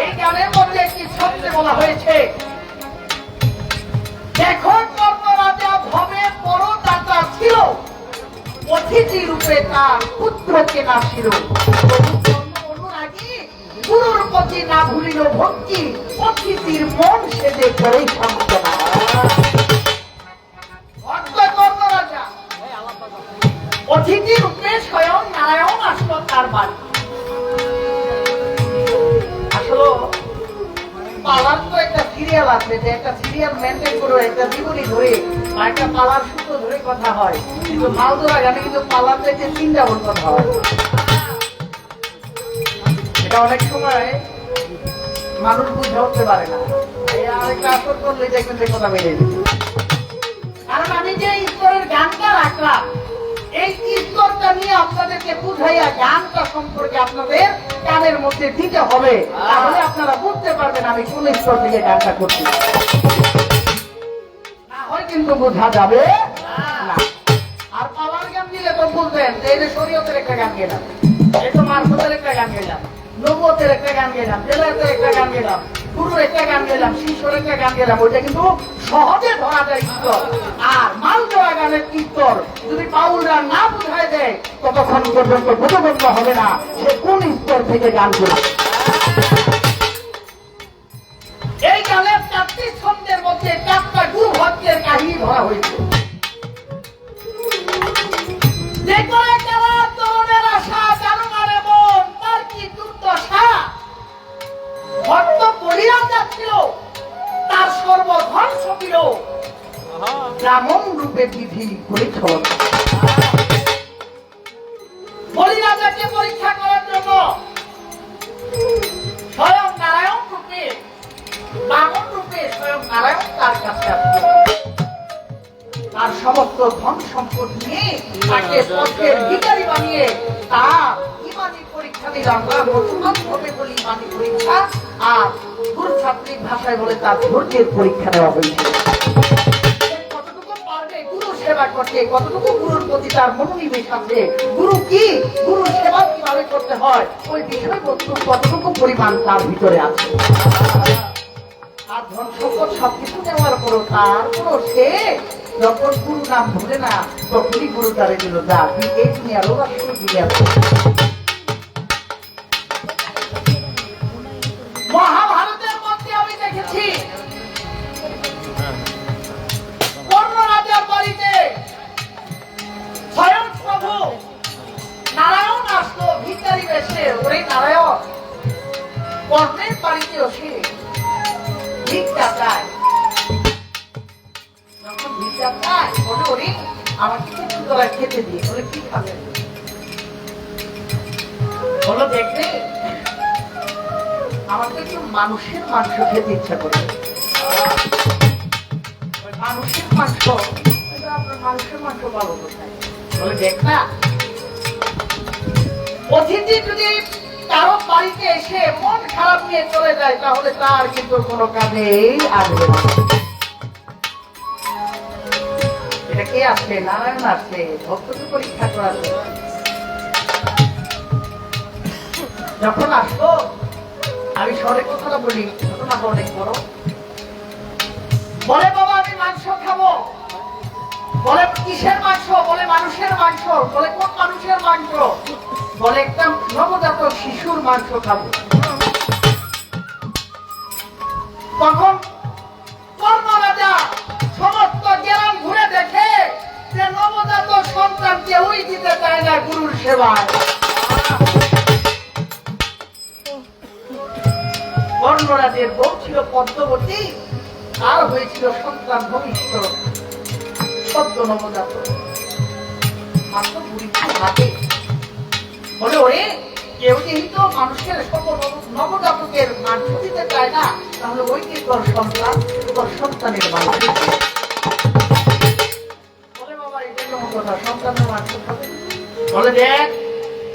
এই গানের মধ্যে একটি ছন্দে বলা হয়েছে, দেখো কর্ণরাজা ভবে বড় দাতা ছিল, অতিথি রূপে তার পুত্রকে নাসিল। অনুরাগী গুরুর প্রতি না ভুলিল ভক্তি, অতিথির মন সেদে করেই সান্ত্বনা। কর্ণরাজা অতিথি রূপে স্বয়ং নারায়ণ আসলো তার বাড়ি। আসলে পালার তো একটা সিরিয়াল আছে, যে একটা সিরিয়াল মেনটেন করে একটা জীবনী ধরে বা একটা পালার সূত্র ধরে কথা হয়, কিন্তু মাল ধরা গানে কিন্তু পালার থেকে চিন্তা বল কথা হয়। এটা অনেক সময় মানুষ বুঝে উঠতে পারে না, আরেকটা আসর করলে দেখবেন যে কথা বেড়ে যাবে। কারণ আমি যে ঈশ্বরের গানটা রাখলাম, এই ঈশ্বরটা নিয়ে আপনাদেরকে বুঝাইয়া গানটা সম্পর্কে আপনাদের গানের মধ্যে দিতে হবে, তাহলে আপনারা বুঝতে পারবেন আমি কোন ঈশ্বর থেকে গানটা করছি। না হয় কিন্তু বোঝা যাবে না। আর পালার গান দিলে তো বুঝবেন যে এই যে শরীয়তের একটা গান গেলাম, এই তো মারফতের একটা গান গেলাম, নবুয়তের একটা গান গেলাম, বেলায়েতের একটা গান গেলাম, গুরুর একটা গান গেলাম, শিষ্যর একটা গান গেলাম, ওইটা কিন্তু সহজে ধরা যায় ঈশ্বর। আর মাল দেওয়া গানের ঈশ্বর যদি বাউলরা না বুঝায় দেয়, ততক্ষণ পর্যন্ত বোধগম্য হবে না সে কোন ঈশ্বর থেকে গান করে। এই গানের 4টি ছন্দের মধ্যে 4টা গুরু ভক্তের কাহিনী ধরা হয়েছে। যে করে যারা তরুণের আশা জানো মারে মন, তার কি দুর্দশা। ভক্ত বলিরাম যাচ্ছিল, তার সর্বধন সপিল, ব্রাহ্মণ রূপে বিধি পরীক্ষণ। বলিরাজাকে পরীক্ষা করার জন্য স্বয়ং নারায়ণ রূপে, ব্রাহ্মণ রূপে স্বয়ং নারায়ণ তার কাছে আসছিল। তার সমস্ত ধন সম্পদ নিয়ে তাকে পথের ভিখারি বানিয়ে তার ইমানি পরীক্ষা দিলাম। মুসলমান হবে বলি ইমানি পরীক্ষা, আর গুরুছাত্রিক ভাষায় বলে তার ধৈর্যের পরীক্ষা দেওয়া হয়েছে। কতটুকু পারবে গুরু সেবা করতে, কতটুকু গুরুর প্রতি তার মনোনিবেশ আছে, গুরু কি, গুরু সেবা কিভাবে করতে হয়, ওই বিষয়বস্তু কতটুকু পরিমাণ তার ভিতরে আছে। আর ধন সম্পদ সবকিছু নেওয়ার পরও তার কোনো সে যখন গুরু নাম ভুলে না, তখনই গুরু তারে দিল, যা তুই এই দুনিয়া লোক আসলে দিলে আছে। মহাভারতের মধ্যে আমি দেখেছি কর্ণরাজার বাড়িতে স্বয়ং প্রভু নারায়ণ আসলো ভিখারি বেশে। ওরে নারায়ণ কর্ণের বাড়িতে এসে ভিক্ষা চায়। যখন ভিক্ষা চায় বলে, ওরে আমাকে কিছু তোরা খেতে দিয়ে। বলে কি খাবে? বলো দেখবে আমার তো একটু মানুষের মাংস খেতে ইচ্ছা করে। মানুষের মাংস, আপনার মানুষের মাংস পাবো কোথায়? বলে দেখ না, অতিথি যদি কারো বাড়িতে এসে মন খারাপ নিয়ে চলে যায়, তাহলে তার কিন্তু কোনো কাজেই আসবে না। এটা কে আসছে? নারায়ণ আসছে ভক্তকে পরীক্ষা করার জন্য। যখন আসবো আমি সরে কথাটা বলি, ঘটনাটা অনেক বড়। বলে বাবা আমি মাংস খাবো। বলে কিসের মাংস? বলে মানুষের মাংস। বলে কোন মানুষের মাংস? বলে একটা নবজাত শিশুর মাংস খাবো। তখন কর্ণরাজা সমস্ত গ্রাম ঘুরে দেখে যে নবজাত সন্তান কেউই দিতে চায় না গুরুর সেবায়। কর্ণরাজের বউ ছিল পদ্মবতী, আর হয়েছিল সন্তান ভূমিষ্ঠ সদ্য নবজাত মাত্র 20 হাতে। বলে ওরে, কেউ যেহেতু মানুষের নবজাতকের মাংস দিতে চায় না, তাহলে ওই কি তোর সন্তান, তোর সন্তানের মাংস। বলে বাবা, এটা কেমন কথা, সন্তানের মাংস খাবে? বলে দেখ,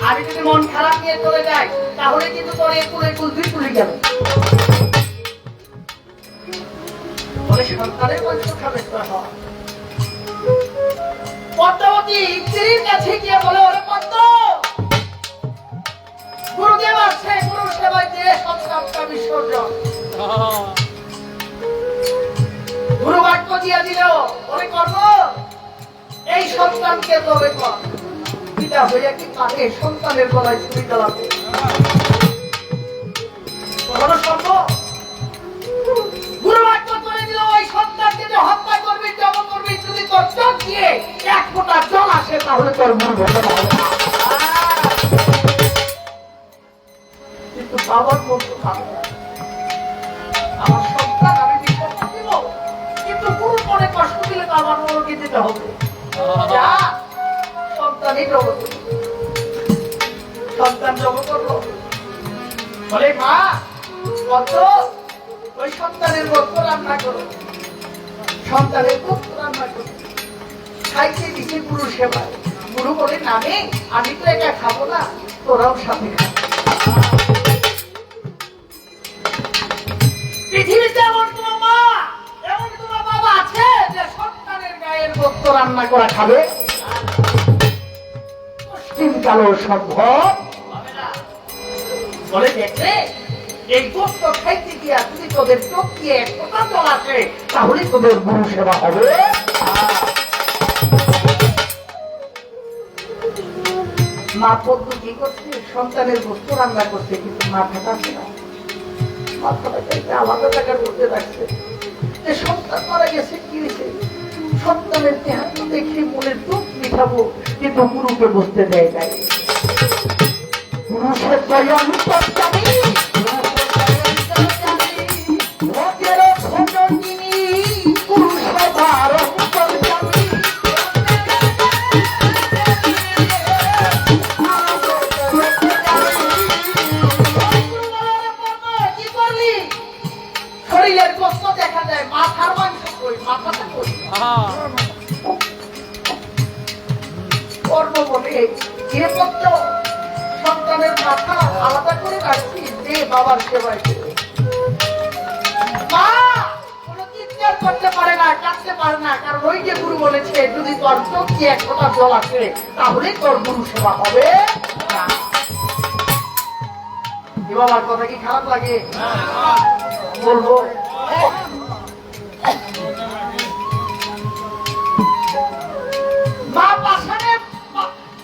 আমি যদি মন খারাপ নিয়ে চলে যাই, তাহলে কিন্তু তোর একুলে কুলফি তুলে গেল। বলে সন্তানের মাংস খাবে তোর হওয়া। পদ্মাবতী স্ত্রীর কাছে গিয়ে বলে, ওরে পদ্ম, গুরুদেব আসছে, গুরু সেবায় দিয়ে সন্তানটা বিসর্জন। গুরু বাক্য দিয়ে দিল, ওরে কর্ম, এই সন্তানকে তবে কর। পিতা হইয়া কি পারে সন্তানের গলায় ছুরি চালাবে? কখনো সম্ভব? গুরু বাক্য করে দিল, ওই সন্তানকে যে হত্যা করবি, জব করবি, যদি তোর চোখ দিয়ে এক ফোঁটা জল আসে, তাহলে তোর মূল হবে না। কিন্তু বাবার বলতে পারবে না, আমার সন্তান আমি বিসর্জন দিব, কিন্তু গুরু মনে কষ্ট দিলে তো আমার মনকে দিতে হবে। যা, সন্তানই জব করবে। সন্তান জব করলো। বলে মা, কত ওই সন্তানের গোস্ত রান্না করো, সন্তানের গোস্ত রান্না করো, খাইতে দিছে গুরু সেবায়। গুরু বলে, নামে আমি তো একা খাবো না, তোরাও সাথে খাবো। পৃথিবীতে এমন কোন মা, এমন কোন বাবা আছে যে সন্তানের গায়ের গোস্ত রান্না করা খাবে? চিন্তালো সম্ভব হবে না। বলে দেখলে, এই গোস্ত খাইতে গিয়া যদি তোদের চোখ দিয়ে এক ফোঁটা জল আসে, তাহলে তোদের গুরু সেবা হবে। মা পদ্ম কি করছে? সন্তানের গোস্ত রান্না করছে, কিন্তু মাথাটা আছে না, মাথাটা চাইতে আলাদা জায়গার মধ্যে রাখছে। যে সন্তান মারা গেছে, কি হয়েছে? সন্তানের দেহান্ত দেখে মনের দুঃখ মিটাবো, কিন্তু গুরুকে বুঝতে দেয় নাই। গুরু সেবায় আমি জানি, গুরু সেবার অন্তর জানি। কি করলি? শরীরের কষ্ট দেখা যায়, মাথার মাংস কই, মাথাটা কই? কর্ম বলে গিয়ে পড়ত, সন্তানের মাথা আলাদা করে রাখছি, যে বাবার সেবায় করে। মা কোনো চিৎকার করতে পারে না, কাঁদতে পারে না, কারণ ওই যে গুরু বলেছে, যদি তোর চোখ দিয়ে এক ফোঁটা জল আসে, তাহলে তোর গুরু সেবা হবে না। এ বাবার কথা কি খারাপ লাগে? বলবো, মা পাশানে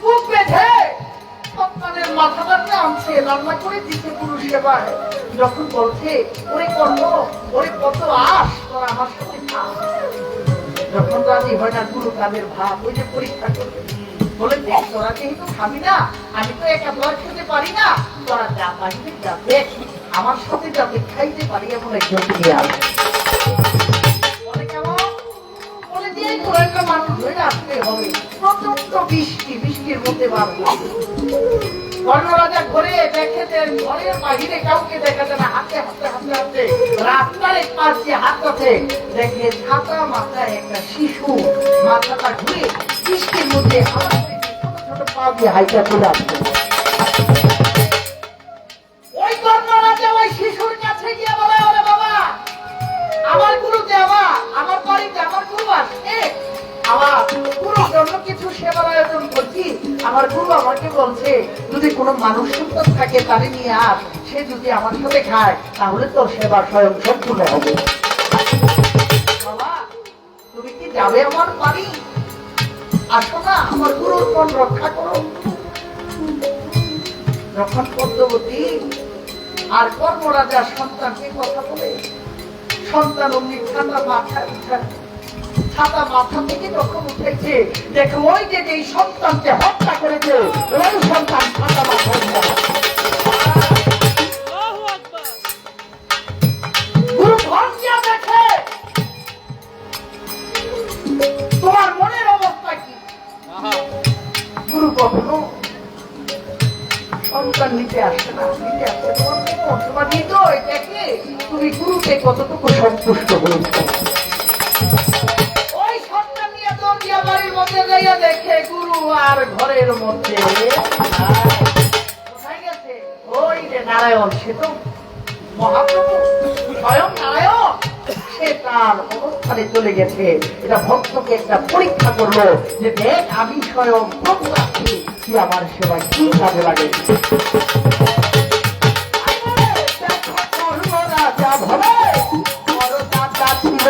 বুক বেঁধে সন্তানের মাথাটা আনছে, রান্না করে দিচ্ছে গুরু সেবায়। যখন বলছে, ওরে কর্ম, ওরে কত আস, তোরা আমার সাথে খা। যখন রাজি হয় না, গুরু তাদের ভাব, ওই যে পরীক্ষা করবে। বলে দেখ, তোরা যেহেতু খাবি না, আমি তো একা তোরা খেতে পারি না, তোরা যা পাইতে যা, দেখ আমার সাথে যাতে খাইতে পারি এমন একজন নিয়ে আসবে। বলে কেমন? বলে যে তোরা একটা মানুষ হয়ে আসতে হবে, প্রচন্ড বৃষ্টি, বৃষ্টির মধ্যে বাড়বে। কর্ণরাজা ঘরে দেখে যে ঘরের বাহিরে কাউকে দেখা যায় না, হাতে হাতে হাতে হাতে রাস্তার এক পাশ দিয়ে হাঁটছে, দেখে ছাতা মাথায় একটা শিশু, মাথাটা ঘুরে বৃষ্টির মধ্যে ছোট ছোট পা দিয়ে হাইটা চলে আসছে। ওই কর্ণরাজা ওই শিশুর কাছে গিয়ে বলে, ওরে বাবা, আমার গুরু দেওয়া, আমার বাড়িতে আমার গুরু আসছে, আমার গুরুর জন্য কিছু সেবার আয়োজন করছি। আমার গুরু আমাকে বলছে, যদি কোনো মানুষ সন্তান থাকে তারে নিয়ে আস, সে যদি আমার সাথে খায়, তাহলে তোর সেবা স্বয়ং সম্পূর্ণ হবে। বাবা, তুমি কি যাবে আমার বাড়ি? আসো না, আমার গুরুর মন রক্ষা করো। যখন পদ্মবতী আর কর্মরাজার সন্তানকে কথা বলে, সন্তান অমনি ঠান্ডা মাথায় উঠায়, ছাতা মাথা থেকে যখন উঠেছে, দেখো ওই যে এই সন্তানকে হত্যা করেছে, ওই সন্তান ছাতা মাথায় উঠে। এবার নিতে আসছে না, নিতে আসছে তোমার কেমন? তোমার হৃদয় দেখে তুমি গুরুকে কতটুকু সন্তুষ্ট হয়েছ। ওই সন্তান নিয়ে দৌড়িয়া বাড়ির মধ্যে যাইয়া দেখে গুরু আর ঘরের মধ্যে কোথায় গেছে? ওই যে নারায়ণ, সে তো মহাপ্রভু স্বয়ং নারায়ণ, সে তার অবস্থানে চলে গেছে। এটা ভক্তকে একটা পরীক্ষা করলো যে দেখ আমি স্বয়ং প্রভু আছি, কি আমার সেবায় কি কাজে লাগে। রাজা ভবে বড় দাতা ছিল,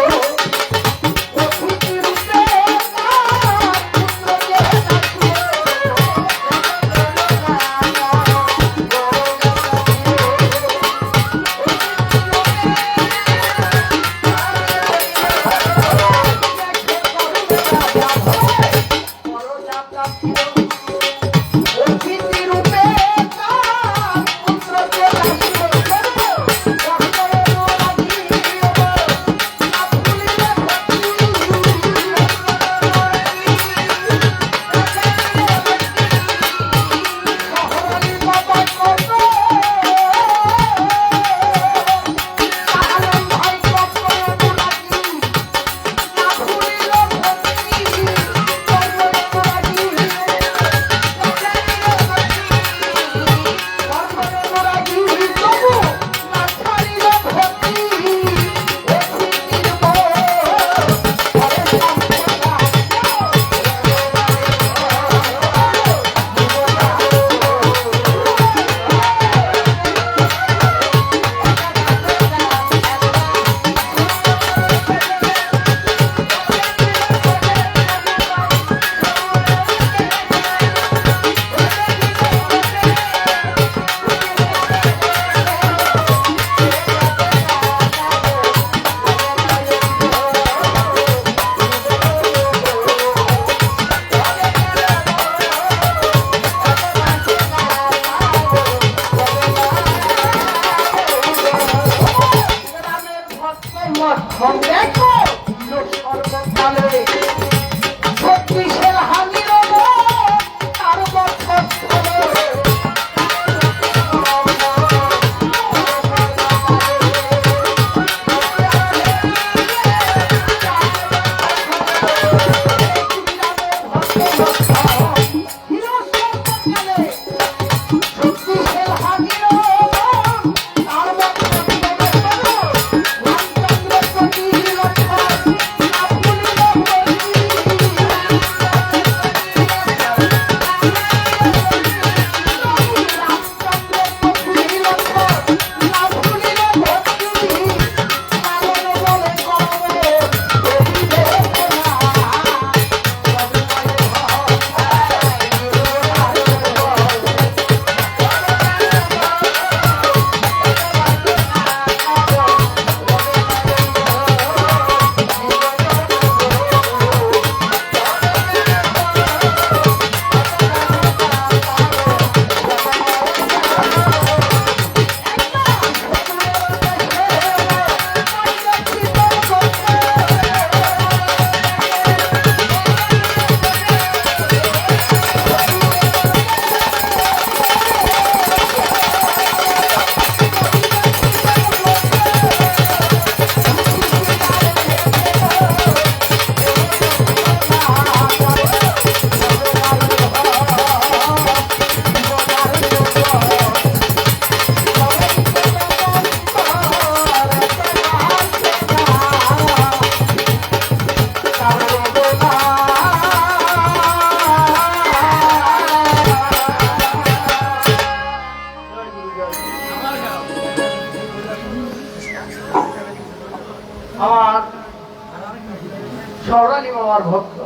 সরালি বাবার ভক্ত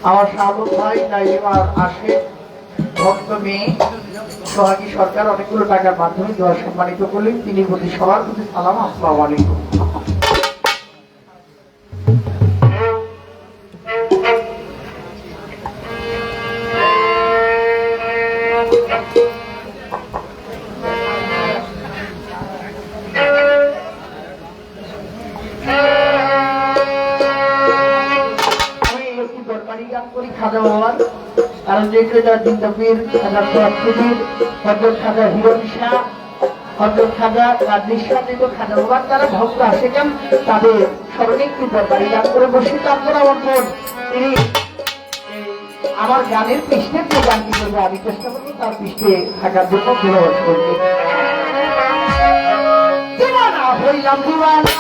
আমার শাহরুখ ভাই নাইমার আসে ভক্ত মেয়ে সোহাগী সরকার অনেকগুলো টাকার মাধ্যমে দোয়া সম্মানিত করলেন। তিনি প্রতি সবার প্রতি সালাম, আসসালামু আলাইকুম। কারণ জয়িতা জিন্দাপীর খাজা তোয়াক্কিবির হযরত খাজা হিরণ শাহ হযরত খাজা নিঃসন্দিত খাজা বাবার তারা ভক্ত আসেন তাদের স্মরণে একটি দরবারি গান করে বসে তারপর আমার বোন তিনি আমার গানের পৃষ্ঠে যে গানটি করবে আমি চেষ্টা করবো তার পৃষ্ঠে থাকার জন্য অনুরোধ করবি দিওয়ানা হইলাম দিওয়ানা